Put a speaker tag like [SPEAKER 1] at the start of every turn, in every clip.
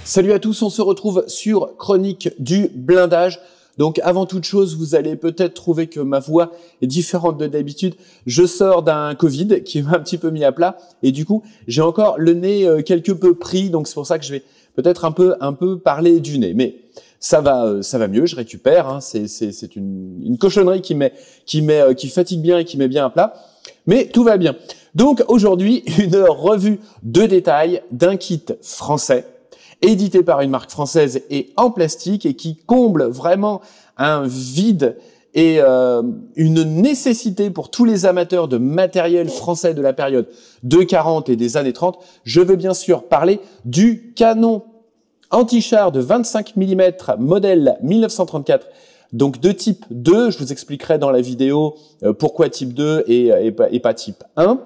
[SPEAKER 1] Salut à tous, on se retrouve sur Chronique du blindage. Donc avant toute chose, vous allez peut-être trouver que ma voix est différente de d'habitude. Je sors d'un Covid qui m'a un petit peu mis à plat et du coup, j'ai encore le nez quelque peu pris. Donc c'est pour ça que je vais peut-être un peu parler du nez. Mais ça va mieux, je récupère. Hein. C'est une cochonnerie qui fatigue bien et qui met bien à plat. Mais tout va bien. Donc aujourd'hui, une revue de détail d'un kit français, édité par une marque française et en plastique et qui comble vraiment un vide et une nécessité pour tous les amateurs de matériel français de la période de 40 et des années 30. Je veux bien sûr parler du canon anti-char de 25 mm modèle 1934. Donc de type 2, je vous expliquerai dans la vidéo pourquoi type 2 et pas type 1.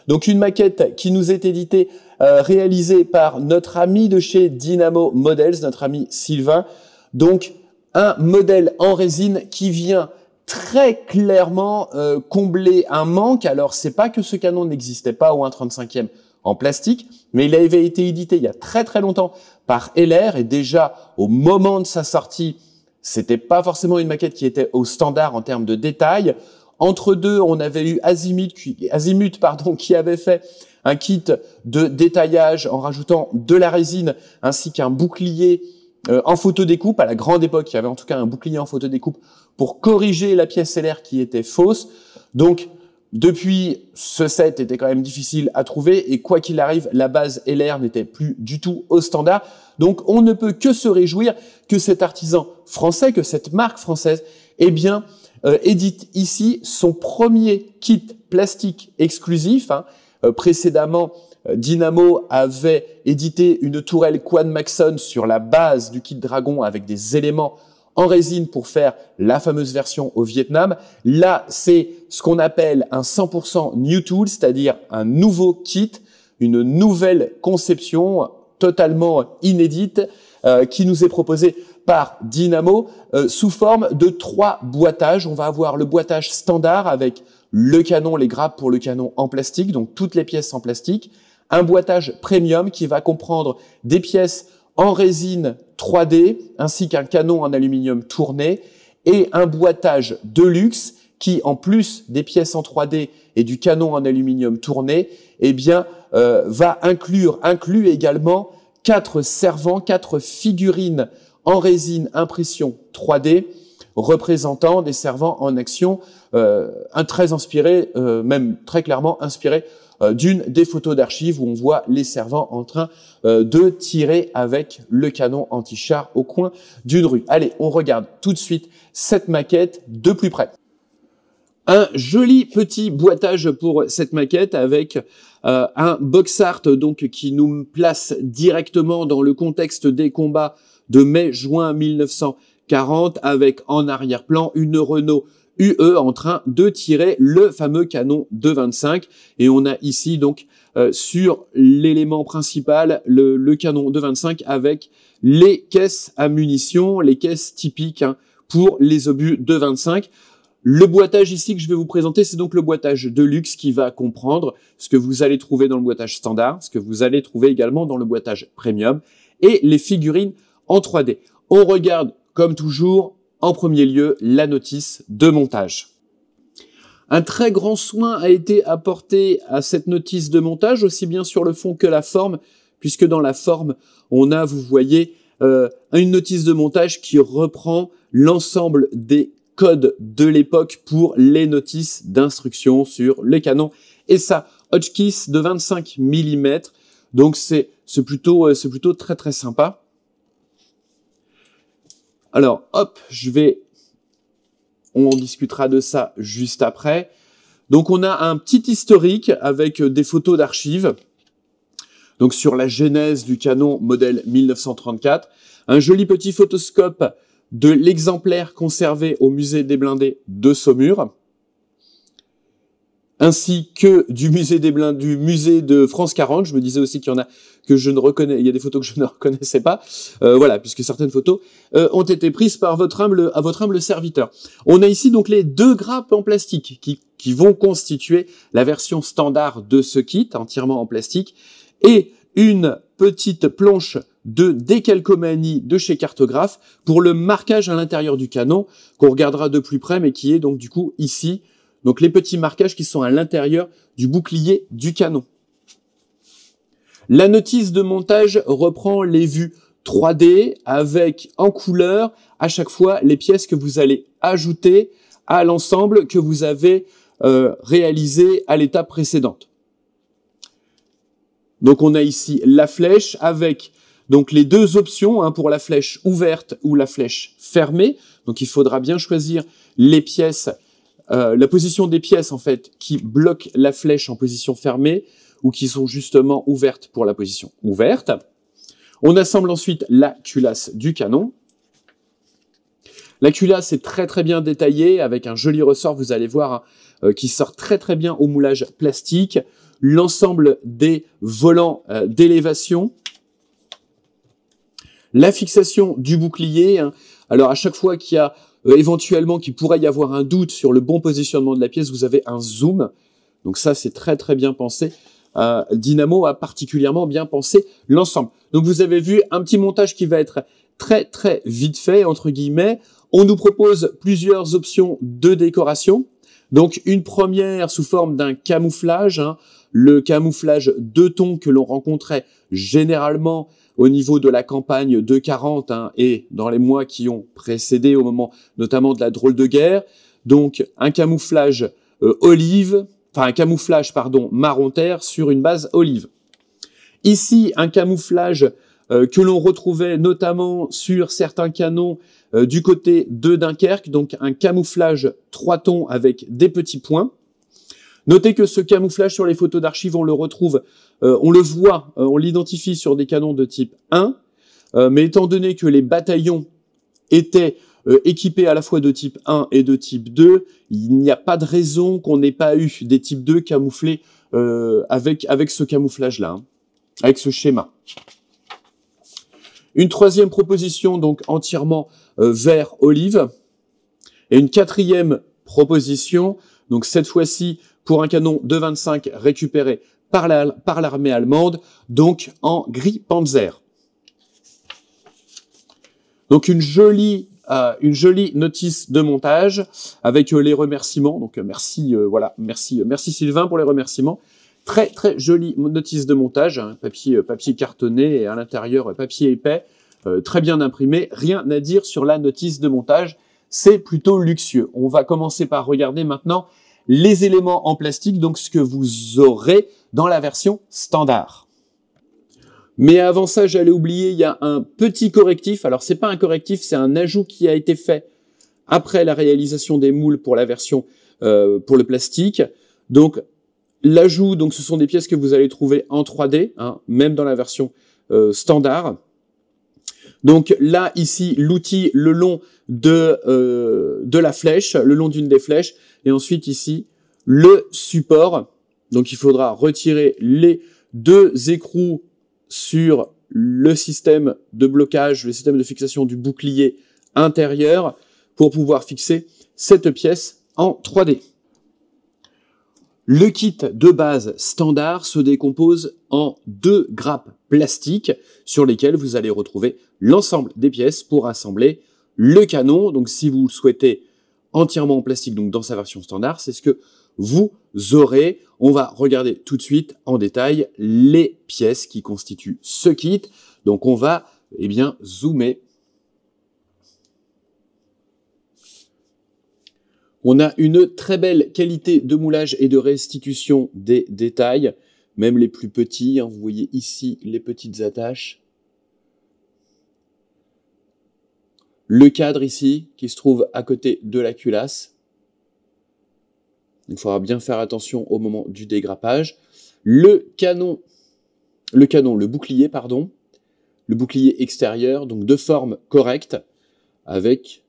[SPEAKER 1] Donc une maquette qui nous est éditée, réalisée par notre ami de chez Dynamo Models, notre ami Sylvain. Donc un modèle en résine qui vient très clairement combler un manque. Alors c'est pas que ce canon n'existait pas au 1/35e en plastique, mais il avait été édité il y a très très longtemps par LR et déjà au moment de sa sortie, c'était pas forcément une maquette qui était au standard en termes de détails. Entre deux, on avait eu Azimut qui avait fait un kit de détaillage en rajoutant de la résine ainsi qu'un bouclier en photodécoupe. À la grande époque, il y avait en tout cas un bouclier en photodécoupe pour corriger la pièce LR qui était fausse. Donc, depuis, ce set était quand même difficile à trouver et quoi qu'il arrive, la base LR n'était plus du tout au standard. Donc, on ne peut que se réjouir que cet artisan français, que cette marque française, édite ici son premier kit plastique exclusif. Précédemment, Dynamo avait édité une tourelle Quad Maxon sur la base du kit Dragon avec des éléments en résine pour faire la fameuse version au Vietnam. Là, c'est ce qu'on appelle un 100% new tool, c'est-à-dire un nouveau kit, une nouvelle conception totalement inédite qui nous est proposée par Dynamo sous forme de 3 boîtages. On va avoir le boîtage standard avec le canon, les grappes pour le canon en plastique, donc toutes les pièces en plastique. Un boîtage premium qui va comprendre des pièces en résine 3D ainsi qu'un canon en aluminium tourné et un boîtage de luxe qui, en plus des pièces en 3D et du canon en aluminium tourné, va inclut également 4 servants, 4 figurines en résine impression 3D représentant des servants en action, très inspirés, même très clairement inspirés d'une des photos d'archives où on voit les servants en train de tirer avec le canon anti-char au coin d'une rue. Allez, on regarde tout de suite cette maquette de plus près. Un joli petit boîtage pour cette maquette avec un box art donc qui nous place directement dans le contexte des combats de mai-juin 1940 avec en arrière-plan une Renault UE en train de tirer le fameux canon de 25 et on a ici donc sur l'élément principal le canon de 25 avec les caisses à munitions, les caisses typiques pour les obus de 25. Le boîtage ici que je vais vous présenter, c'est donc le boîtage de luxe qui va comprendre ce que vous allez trouver dans le boîtage standard, ce que vous allez trouver également dans le boîtage premium et les figurines en 3D. On regarde comme toujours en premier lieu la notice de montage. Un très grand soin a été apporté à cette notice de montage, aussi bien sur le fond que la forme, puisque dans la forme, on a, vous voyez, une notice de montage qui reprend l'ensemble des codes de l'époque pour les notices d'instruction sur les canons. Et ça, Hotchkiss de 25 mm, donc c'est plutôt très très sympa. Alors, hop, on discutera de ça juste après. Donc, on a un petit historique avec des photos d'archives. Donc, sur la genèse du canon modèle 1934. Un joli petit photoscope de l'exemplaire conservé au musée des blindés de Saumur. Ainsi que du musée de France 40. Je me disais aussi qu'il y en a que je ne reconnais, il y a des photos que je ne reconnaissais pas. Voilà, puisque certaines photos ont été prises par votre humble serviteur. On a ici donc les 2 grappes en plastique qui vont constituer la version standard de ce kit, entièrement en plastique, et une petite planche de décalcomanie de chez Cartographe pour le marquage à l'intérieur du canon, qu'on regardera de plus près, mais qui est donc du coup ici. Donc les petits marquages qui sont à l'intérieur du bouclier du canon. La notice de montage reprend les vues 3D avec en couleur à chaque fois les pièces que vous allez ajouter à l'ensemble que vous avez réalisé à l'étape précédente. Donc on a ici la flèche avec donc les deux options pour la flèche ouverte ou la flèche fermée. Donc il faudra bien choisir les pièces, la position des pièces en fait qui bloquent la flèche en position fermée ou qui sont justement ouvertes pour la position ouverte. On assemble ensuite la culasse du canon. La culasse est très très bien détaillée avec un joli ressort, vous allez voir, qui sort très très bien au moulage plastique. L'ensemble des volants d'élévation. La fixation du bouclier. Alors à chaque fois qu'il y a éventuellement qu'il pourrait y avoir un doute sur le bon positionnement de la pièce, vous avez un zoom. Donc ça c'est très très bien pensé. Dynamo a particulièrement bien pensé l'ensemble. Donc vous avez vu un petit montage qui va être très très vite fait, entre guillemets. On nous propose plusieurs options de décoration. Donc une première sous forme d'un camouflage, le camouflage 2 tons que l'on rencontrait généralement au niveau de la campagne de 40 et dans les mois qui ont précédé au moment notamment de la drôle de guerre. Donc un camouflage un camouflage marron terre sur une base olive. Ici, un camouflage que l'on retrouvait notamment sur certains canons du côté de Dunkerque, donc un camouflage 3 tons avec des petits points. Notez que ce camouflage sur les photos d'archives, on le retrouve, on le voit, on l'identifie sur des canons de type 1, mais étant donné que les bataillons étaient équipés à la fois de type 1 et de type 2, il n'y a pas de raison qu'on n'ait pas eu des types 2 camouflés avec ce camouflage-là, avec ce schéma. Une troisième proposition, donc entièrement vert olive. Et une quatrième proposition, donc cette fois-ci pour un canon de 25 récupéré par l'armée allemande, donc en gris Panzer. Donc une jolie notice de montage avec les remerciements. Donc merci Sylvain pour les remerciements. Très très jolie notice de montage, papier cartonné et à l'intérieur papier épais, très bien imprimé. Rien à dire sur la notice de montage, c'est plutôt luxueux. On va commencer par regarder maintenant les éléments en plastique, donc ce que vous aurez dans la version standard. Mais avant ça, j'allais oublier, il y a un petit correctif. Alors, c'est pas un correctif, c'est un ajout qui a été fait après la réalisation des moules pour la version pour le plastique. Donc, l'ajout, donc ce sont des pièces que vous allez trouver en 3D, même dans la version standard. Donc là, ici, l'outil le long de la flèche, le long d'une des flèches, et ensuite ici, le support. Donc, il faudra retirer les 2 écrous sur le système de blocage, le système de fixation du bouclier intérieur pour pouvoir fixer cette pièce en 3D. Le kit de base standard se décompose en 2 grappes plastiques sur lesquelles vous allez retrouver l'ensemble des pièces pour assembler le canon. Donc si vous le souhaitez entièrement en plastique, donc dans sa version standard, c'est ce que vous aurez. On va regarder tout de suite en détail les pièces qui constituent ce kit. Donc on va zoomer. On a une très belle qualité de moulage et de restitution des détails, même les plus petits. Vous voyez ici les petites attaches. Le cadre ici, qui se trouve à côté de la culasse. Il faudra bien faire attention au moment du dégrappage. Le bouclier extérieur, donc de forme correcte, avec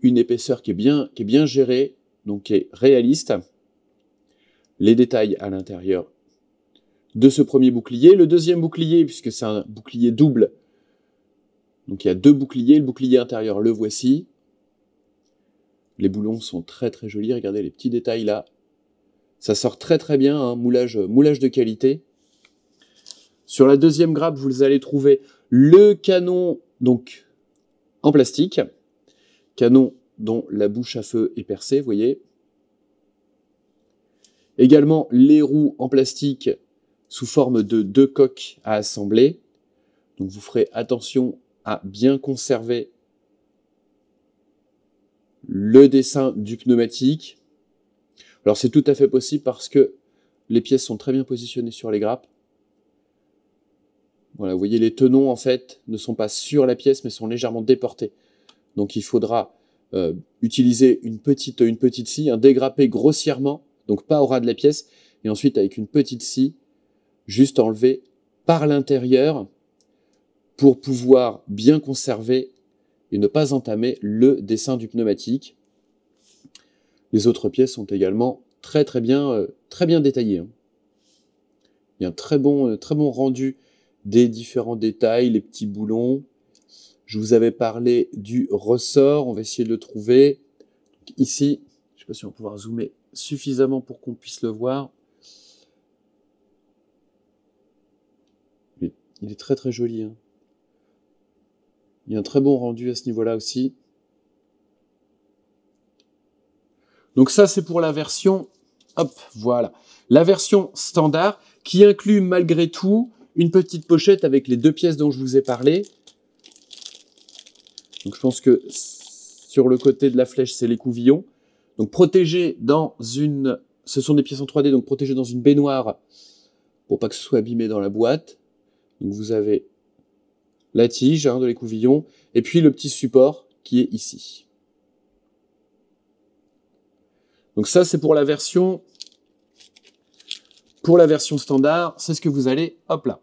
[SPEAKER 1] une épaisseur qui est bien gérée, donc qui est réaliste. Les détails à l'intérieur de ce premier bouclier. Le deuxième bouclier, puisque c'est un bouclier double, donc il y a 2 boucliers. Le bouclier intérieur, le voici. Les boulons sont très très jolis, regardez les petits détails là. Ça sort très très bien, moulage de qualité. Sur la deuxième grappe, vous allez trouver Le canon, donc, en plastique. Canon dont la bouche à feu est percée, vous voyez. Également, les roues en plastique sous forme de 2 coques à assembler. Donc, vous ferez attention à bien conserver le dessin du pneumatique. Alors, c'est tout à fait possible parce que les pièces sont très bien positionnées sur les grappes. Voilà, vous voyez, les tenons, en fait, ne sont pas sur la pièce, mais sont légèrement déportés. Donc, il faudra utiliser une petite scie, dégrapper grossièrement, donc pas au ras de la pièce, et ensuite, avec une petite scie, juste enlever par l'intérieur pour pouvoir bien conserver et ne pas entamer le dessin du pneumatique. Les autres pièces sont également très bien détaillées. Il y a un très bon rendu des différents détails, les petits boulons. Je vous avais parlé du ressort, on va essayer de le trouver. Donc ici, je ne sais pas si on va pouvoir zoomer suffisamment pour qu'on puisse le voir. Il est très joli. Il y a un très bon rendu à ce niveau-là aussi. Donc ça, c'est pour la version, hop, voilà. La version standard qui inclut malgré tout une petite pochette avec les 2 pièces dont je vous ai parlé. Donc je pense que sur le côté de la flèche, c'est les couvillons. Donc protégé dans une... Ce sont des pièces en 3D, donc protégées dans une baignoire pour pas que ce soit abîmé dans la boîte. Donc vous avez la tige de l'écouvillon et puis le petit support qui est ici. Donc ça, c'est pour la version standard. C'est ce que vous allez, hop là.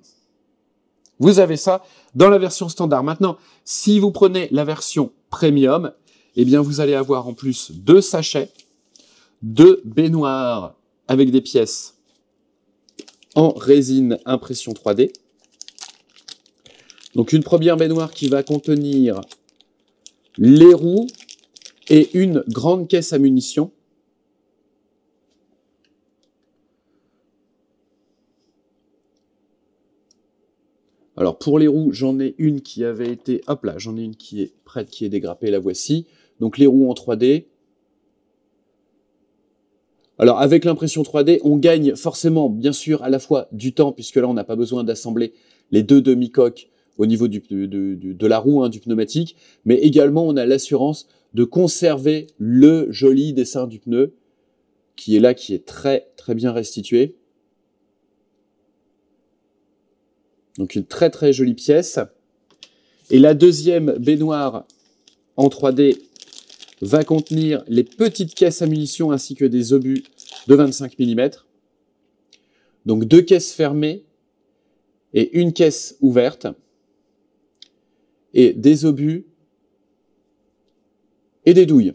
[SPEAKER 1] Vous avez ça dans la version standard. Maintenant, si vous prenez la version premium, eh bien, vous allez avoir en plus 2 sachets, 2 baignoires avec des pièces en résine impression 3D. Donc, une première baignoire qui va contenir les roues et une grande caisse à munitions. Alors pour les roues, j'en ai une qui avait été, hop là, j'en ai une qui est prête, qui est dégrappée, la voici. Donc les roues en 3D. Alors avec l'impression 3D, on gagne forcément, bien sûr, à la fois du temps, puisque là on n'a pas besoin d'assembler les 2 demi-coques au niveau de la roue, du pneumatique, mais également on a l'assurance de conserver le joli dessin du pneu, qui est là, qui est très bien restitué. Donc une très jolie pièce. Et la deuxième baignoire en 3D va contenir les petites caisses à munitions ainsi que des obus de 25 mm. Donc 2 caisses fermées et une caisse ouverte. Et des obus et des douilles.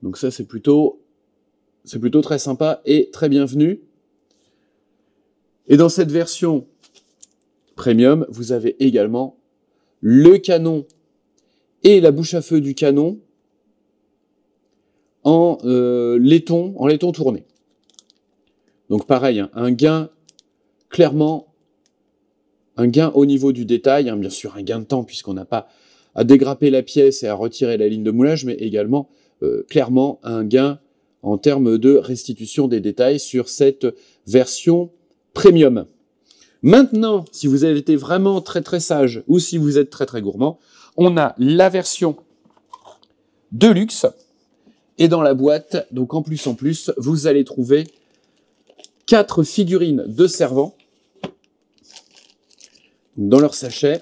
[SPEAKER 1] Donc ça, c'est plutôt très sympa et très bienvenu. Et dans cette version premium, vous avez également le canon et la bouche à feu du canon en laiton tourné. Donc pareil, un gain au niveau du détail, bien sûr un gain de temps puisqu'on n'a pas à dégrapper la pièce et à retirer la ligne de moulage, mais également clairement un gain en termes de restitution des détails sur cette version premium. Maintenant, si vous avez été vraiment très sage ou si vous êtes très gourmand, on a la version de luxe et dans la boîte, donc en plus, vous allez trouver 4 figurines de servants dans leur sachet.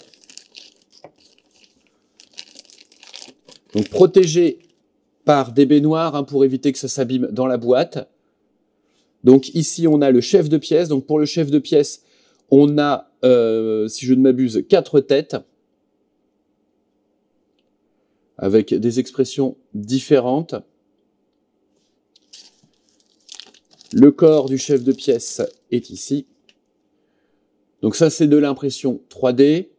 [SPEAKER 1] Donc protégées par des baignoires pour éviter que ça s'abîme dans la boîte. Donc ici, on a le chef de pièce. Donc pour le chef de pièce, on a, si je ne m'abuse, 4 têtes avec des expressions différentes. Le corps du chef de pièce est ici. Donc ça, c'est de l'impression 3D.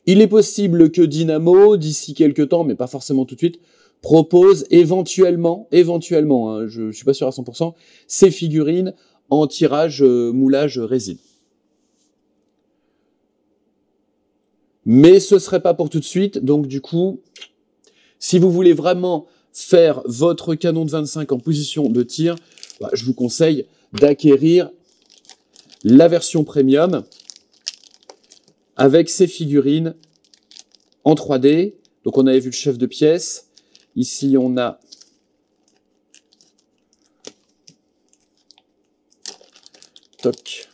[SPEAKER 1] Il est possible que Dynamo, d'ici quelques temps, mais pas forcément tout de suite, propose éventuellement, je ne suis pas sûr à 100%, ces figurines en tirage moulage résine. Mais ce serait pas pour tout de suite. Donc du coup, si vous voulez vraiment faire votre canon de 25 en position de tir, bah, je vous conseille d'acquérir la version premium avec ses figurines en 3D. Donc on avait vu le chef de pièce. Ici on a toc.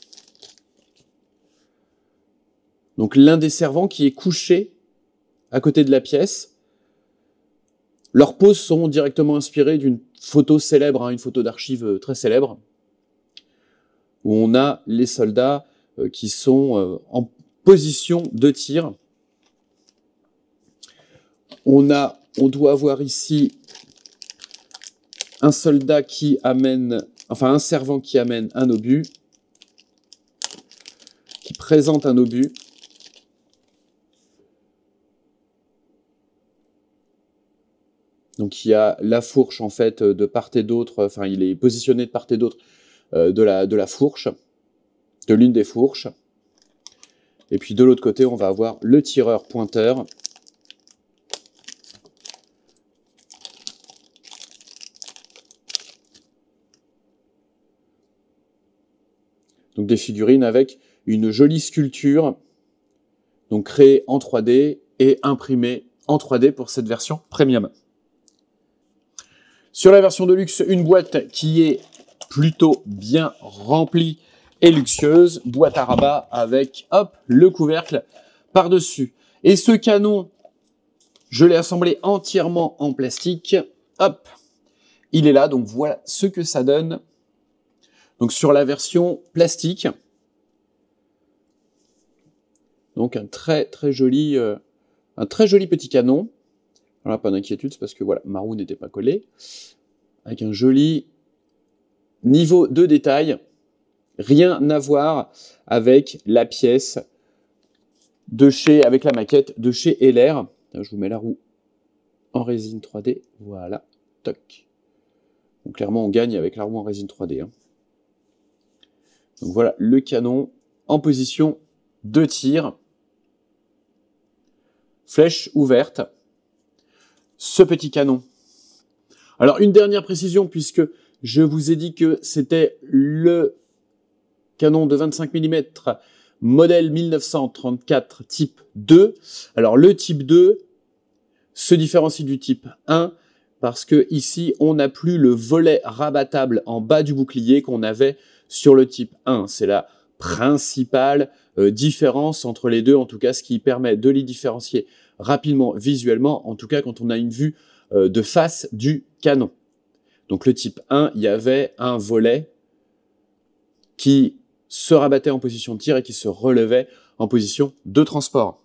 [SPEAKER 1] Donc l'un des servants qui est couché à côté de la pièce. Leurs poses sont directement inspirées d'une photo célèbre, une photo d'archive très célèbre, où on a les soldats qui sont en position de tir. On doit avoir ici un soldat qui amène, enfin un servant qui amène un obus, qui présente un obus. Donc il y a la fourche en fait de part et d'autre, enfin il est positionné de part et d'autre de la fourche, de l'une des fourches. Et puis de l'autre côté, on va avoir le tireur pointeur. Donc des figurines avec une jolie sculpture, donc créée en 3D et imprimée en 3D pour cette version premium. Sur la version de luxe, une boîte qui est plutôt bien remplie et luxueuse, boîte à rabat avec, hop, le couvercle par-dessus. Et ce canon, je l'ai assemblé entièrement en plastique, hop, il est là, donc voilà ce que ça donne. Donc sur la version plastique, donc un très joli petit canon. Voilà, pas d'inquiétude, c'est parce que voilà, ma roue n'était pas collée. Avec un joli niveau de détail. Rien à voir avec la pièce de chez, avec la maquette de chez LR. Je vous mets la roue en résine 3D. Voilà, toc. Donc clairement, on gagne avec la roue en résine 3D. Donc voilà le canon en position de tir. Flèche ouverte. Ce petit canon. Alors une dernière précision, puisque je vous ai dit que c'était le canon de 25 mm modèle 1934 type 2. Alors le type 2 se différencie du type 1 parce que ici on n'a plus le volet rabattable en bas du bouclier qu'on avait sur le type 1. C'est la principale différence entre les deux, en tout cas ce qui permet de les différencier rapidement visuellement, en tout cas quand on a une vue de face du canon. Donc le type 1, il y avait un volet qui se rabattait en position de tir et qui se relevait en position de transport.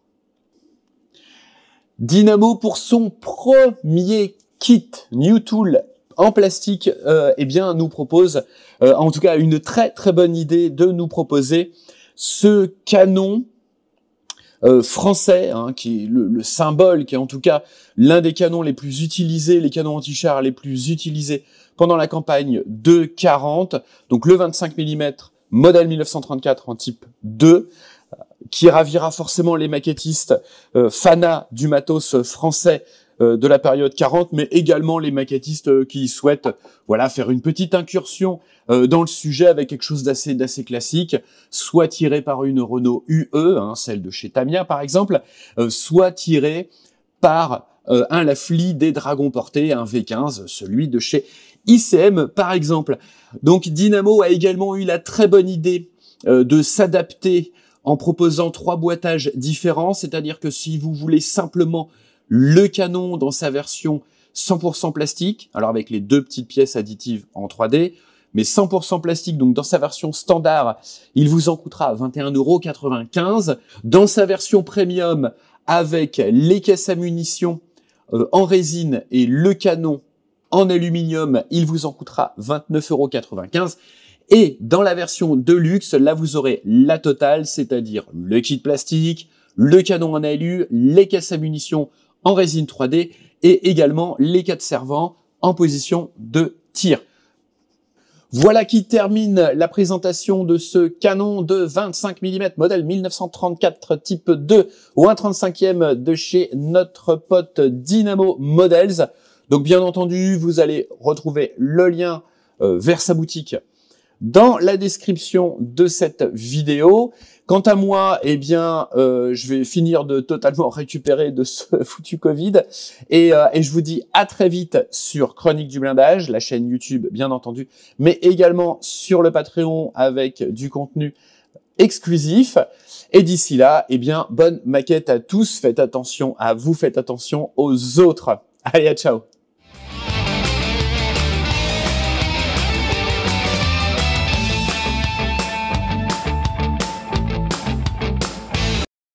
[SPEAKER 1] Dynamo, pour son premier kit New Tool en plastique, eh bien, nous propose, en tout cas, une très bonne idée de nous proposer ce canon français, qui est le symbole, qui est en tout cas l'un des canons les plus utilisés, les canons anti-char les plus utilisés pendant la campagne de 40, donc le 25 mm modèle 1934 en type 2, qui ravira forcément les maquettistes fanas du matos français de la période 40, mais également les maquettistes qui souhaitent faire une petite incursion dans le sujet avec quelque chose d'assez classique, soit tiré par une Renault UE, celle de chez Tamiya par exemple, soit tiré par un Lafley des dragons portés, un V15, celui de chez ICM par exemple. Donc Dynamo a également eu la très bonne idée de s'adapter en proposant 3 boîtages différents, c'est-à-dire que si vous voulez simplement le canon dans sa version 100% plastique, alors avec les 2 petites pièces additives en 3D, mais 100% plastique, donc dans sa version standard, il vous en coûtera 21,95 €. Dans sa version premium, avec les caisses à munitions en résine et le canon en aluminium, il vous en coûtera 29,95 €. Et dans la version de luxe, là vous aurez la totale, c'est-à-dire le kit plastique, le canon en alu, les caisses à munitions en résine 3D et également les 4 servants en position de tir. Voilà qui termine la présentation de ce canon de 25 mm modèle 1934 type 2 ou 1/35e de chez notre pote Dynamo Models. Donc bien entendu, vous allez retrouver le lien vers sa boutique dans la description de cette vidéo. Quant à moi, eh bien, je vais finir de totalement récupérer de ce foutu Covid et je vous dis à très vite sur Chronique du Blindage, la chaîne YouTube bien entendu, mais également sur le Patreon avec du contenu exclusif. Et d'ici là, eh bien, bonne maquette à tous. Faites attention à vous, faites attention aux autres. Allez, à ciao.